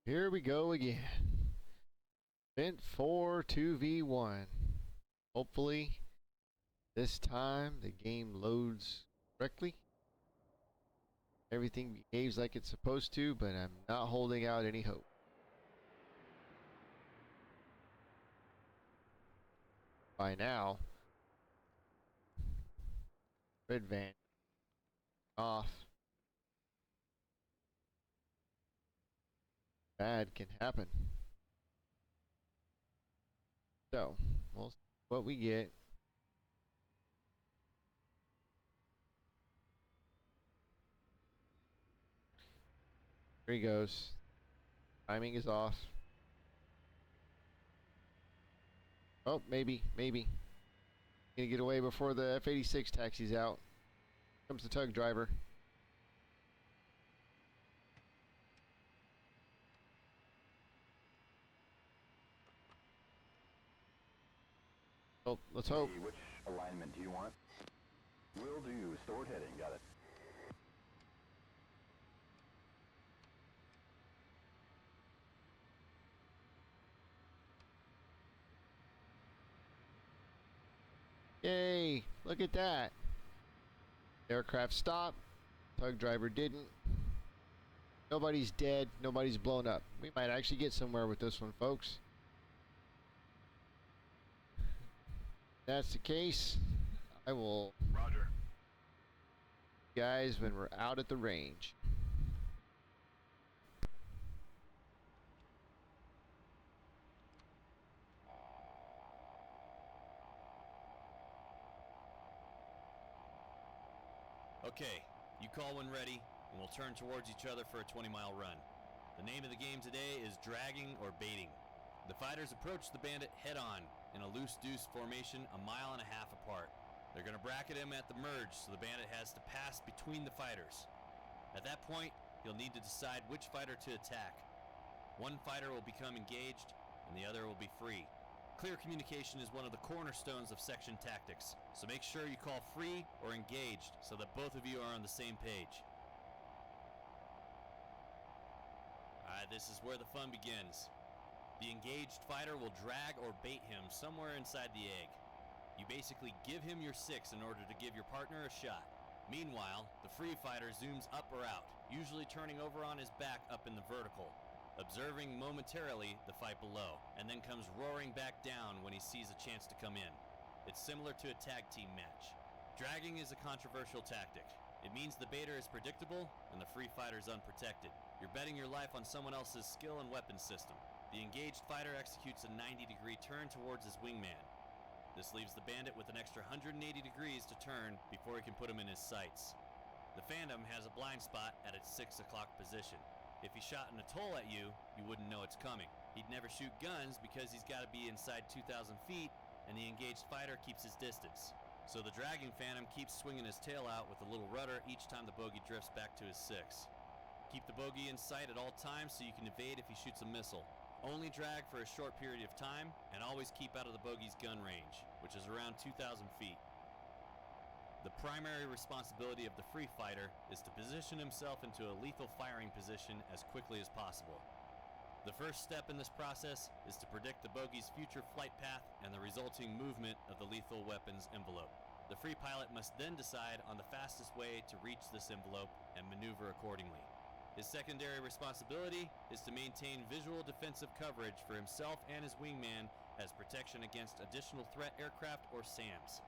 Here we go again. Event 4 2v1. Hopefully, this time the game loads correctly. Everything behaves like it's supposed to, but I'm not holding out any hope. By now, red van off. Bad can happen. So, we'll see what we get. Here he goes. Timing is off. Oh, maybe. Gonna get away before the F-86 taxis out. Comes the tug driver. Oh, let's hope. Hey, which alignment do you want? Will do. Stored heading. Got it. Yay! Look at that. Aircraft stopped. Tug driver didn't. Nobody's dead. Nobody's blown up. We might actually get somewhere with this one, folks. If that's the case, I will. Roger. Guys, when we're out at the range. Okay, you call when ready, and we'll turn towards each other for a 20-mile run. The name of the game today is dragging or baiting. The fighters approach the bandit head-on in a loose deuce formation 1.5 miles apart. They're going to bracket him at the merge, so the bandit has to pass between the fighters. At that point, he'll need to decide which fighter to attack. One fighter will become engaged, and the other will be free. Clear communication is one of the cornerstones of section tactics, so make sure you call free or engaged so that both of you are on the same page. Alright, this is where the fun begins. The engaged fighter will drag or bait him somewhere inside the egg. You basically give him your 6 in order to give your partner a shot. Meanwhile, the free fighter zooms up or out, usually turning over on his back up in the vertical, observing momentarily the fight below, and then comes roaring back down when he sees a chance to come in. It's similar to a tag team match. Dragging is a controversial tactic. It means the baiter is predictable and the free fighter is unprotected. You're betting your life on someone else's skill and weapon system. The engaged fighter executes a 90-degree turn towards his wingman. This leaves the bandit with an extra 180 degrees to turn before he can put him in his sights. The Phantom has a blind spot at its 6 o'clock position. If he shot an atoll at you, you wouldn't know it's coming. He'd never shoot guns because he's got to be inside 2,000 feet, and the engaged fighter keeps his distance. So the dragging Phantom keeps swinging his tail out with a little rudder each time the bogey drifts back to his 6. Keep the bogey in sight at all times so you can evade if he shoots a missile. Only drag for a short period of time, and always keep out of the bogey's gun range, which is around 2,000 feet. The primary responsibility of the free fighter is to position himself into a lethal firing position as quickly as possible. The first step in this process is to predict the bogey's future flight path and the resulting movement of the lethal weapon's envelope. The free pilot must then decide on the fastest way to reach this envelope and maneuver accordingly. His secondary responsibility is to maintain visual defensive coverage for himself and his wingman as protection against additional threat aircraft or SAMs.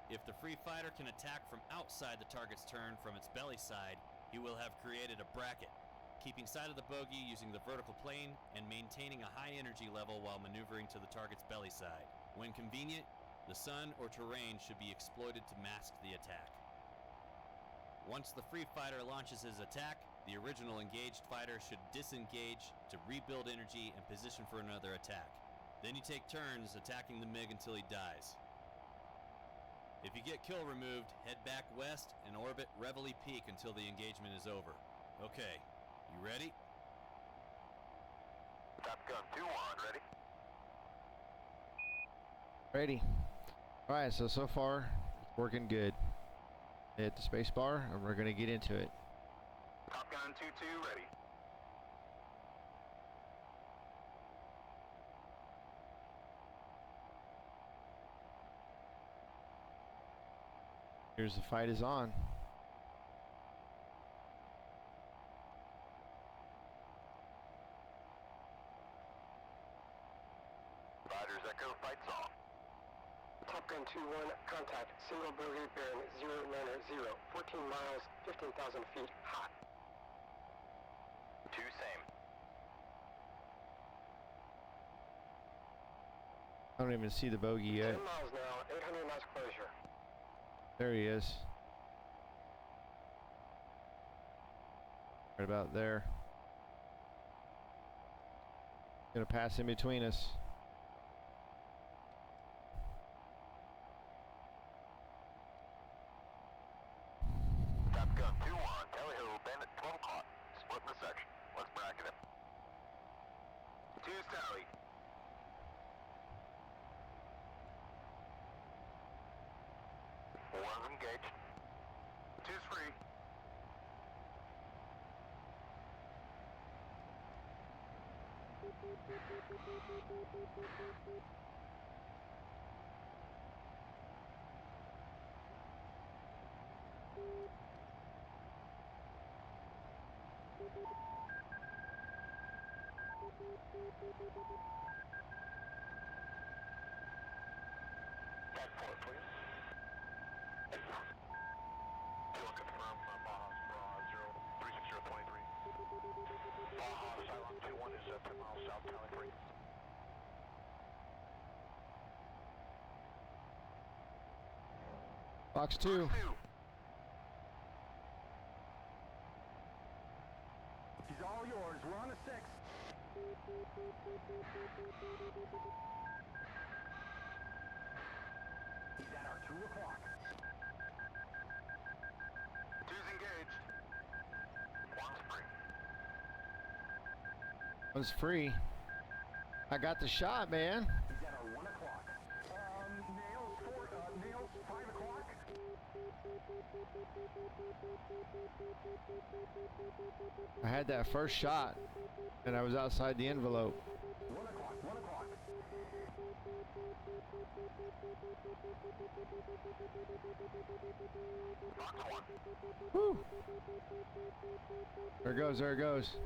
If the free fighter can attack from outside the target's turn from its belly side, he will have created a bracket, keeping sight of the bogey using the vertical plane and maintaining a high energy level while maneuvering to the target's belly side. When convenient, the sun or terrain should be exploited to mask the attack. Once the free fighter launches his attack, the original engaged fighter should disengage to rebuild energy and position for another attack. Then you take turns attacking the MiG until he dies. If you get kill removed, head back west and orbit Reveille Peak until the engagement is over. Okay, you ready? Top Gun 2-1, ready? Ready. Alright, so far, it's working good. Hit the space bar, and we're going to get into it. Top Gun 2-2, ready? Here's the fight is on. Riders Echo, fights off. Top Gun 2-1, contact single bogey bearing 090, 14 miles, 15,000 feet, hot. 2 same. I don't even see the bogey yet. 10 miles now, 800 knots closure. There he is. Right about there. Gonna pass in between us. Top Gun 2-1, Tally Ho, bend at 12 o'clock. Split the section. Let's bracket him. 2's Tally. 1's engaged. 2's free. Tag 4, please. Fuel confirm, Baja 36023. Baja Cylon 21 is 10 miles south, Tally free. Box 2. He's all yours. We're on a 6. He's at our 2 o'clock. 2's engaged. 1's free. Was free. I got the shot, man. He's at our 1 o'clock. Nails 5 o'clock. I had that first shot, and I was outside the envelope. 1 o'clock, 1 o'clock. Box 1. Woo. There it goes, there it goes.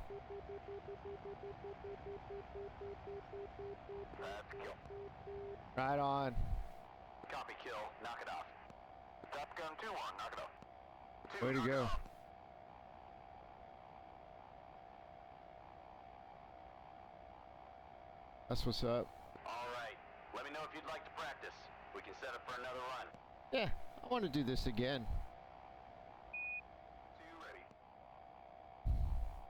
That's kill. Right on. Copy kill. Knock it off. Top Gun 2-1, knock it off. 2, Way to knock it go. off. That's what's up. All right. Let me know if you'd like to practice. We can set up for another run. Yeah, I want to do this again. 2 ready.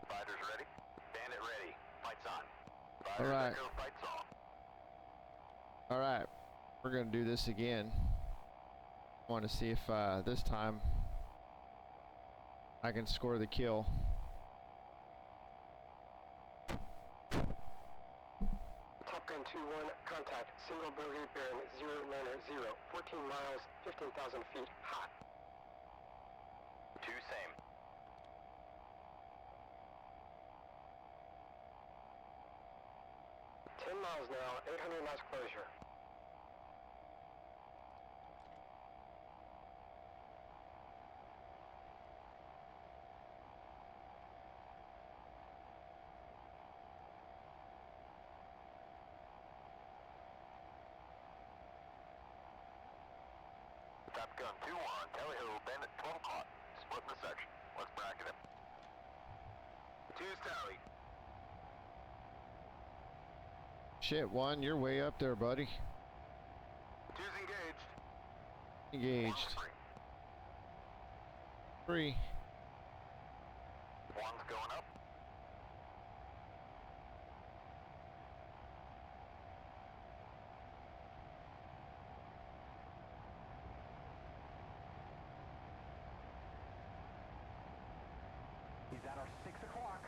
Fighters ready. Bandit ready. Fights on. Fighters All right. Echo, fights off. All right, we're gonna do this again. I want to see if this time I can score the kill. Top Gun 2-1, contact single bogey bearing 090, 14 miles, 15,000 feet, hot. 2 same. Miles now, 800 knots closure. Top Gun 2-1, Tally Ho, Bandit 12 o'clock. Split in the section. Let's bracket him. 2's Tally. Shit, one, you're way up there, buddy. 2's engaged. Engaged. 1's free. 3. 1's going up. He's at our 6 o'clock.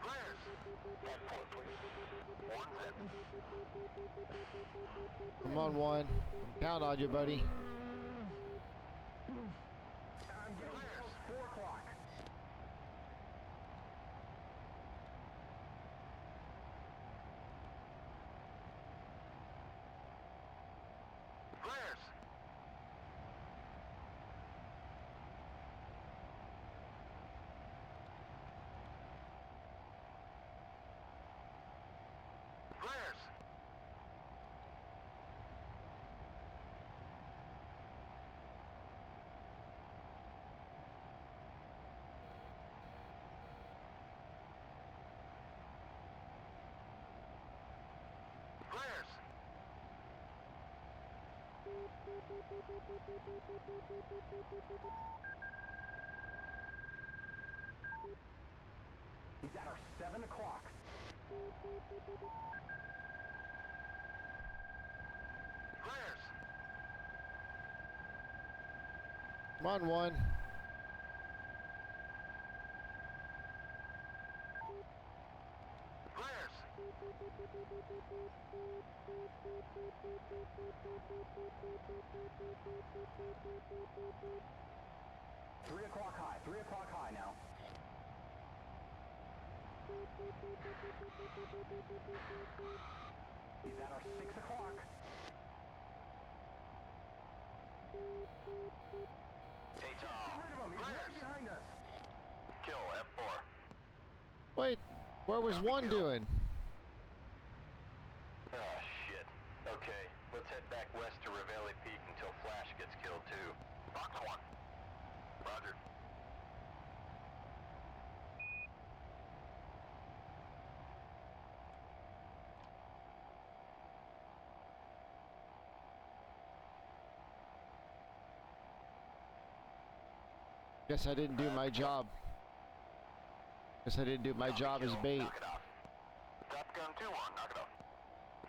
Clears. Head for it, please. 1's in. Come on, one. Count on you, buddy. I'm getting close. 4 o'clock. Clears. He's at our 7 o'clock. Flares! Come on, one. Flares! 3 o'clock high. 3 o'clock high now. He's at our 6 o'clock. Hey, Tom. Get rid of him. He's right behind us. Kill F4. Wait, where was one doing? Oh, shit. Okay, let's head back west to Ravelli Peak until Flash gets killed, too. Fox 1. Roger. Guess I didn't do my job. Guess I didn't do my job as bait. Knock it off. Top Gun 2-1, knock it off.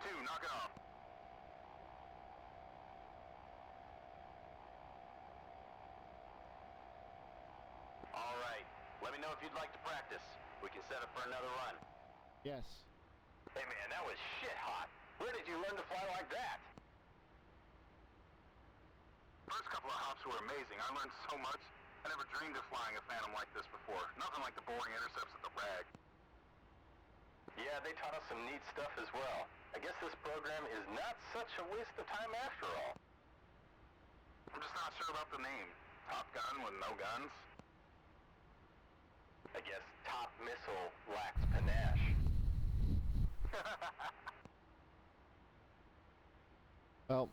2, knock it off. All right. Let me know if you'd like to practice. We can set up for another run. Yes. Hey man, that was shit hot. Where did you learn to fly like that? First couple of hops were amazing. I learned so much. I never dreamed of flying a Phantom like this before. Nothing like the boring intercepts at the RAG. Yeah, they taught us some neat stuff as well. I guess this program is not such a waste of time after all. I'm just not sure about the name. Top Gun with no guns? I guess Top Missile lacks panache. Well,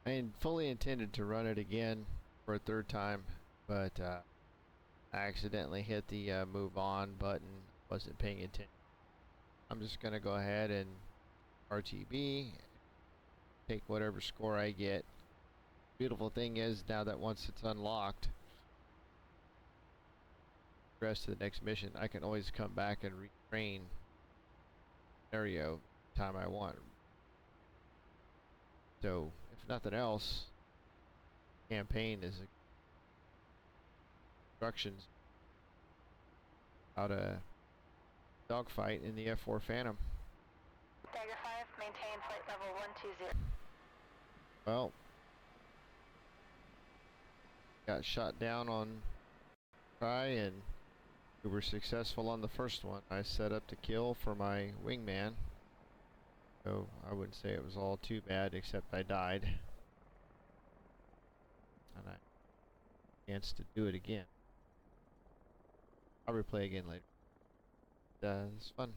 I fully intended to run it again for a third time, but I accidentally hit the move on button. Wasn't paying attention. I'm just gonna go ahead and RTB, take whatever score I get. Beautiful thing is now that once it's unlocked, progress to the next mission, I can always come back and retrain scenario time I want. So if nothing else, campaign is instructions how to dogfight in the F4 Phantom. Dagger 5, maintain flight level 120. Well, got shot down on try and we were successful on the first one. I set up to kill for my wingman, so I wouldn't say it was all too bad, except I died and I had a chance to do it again. I'll replay again later. It's fun.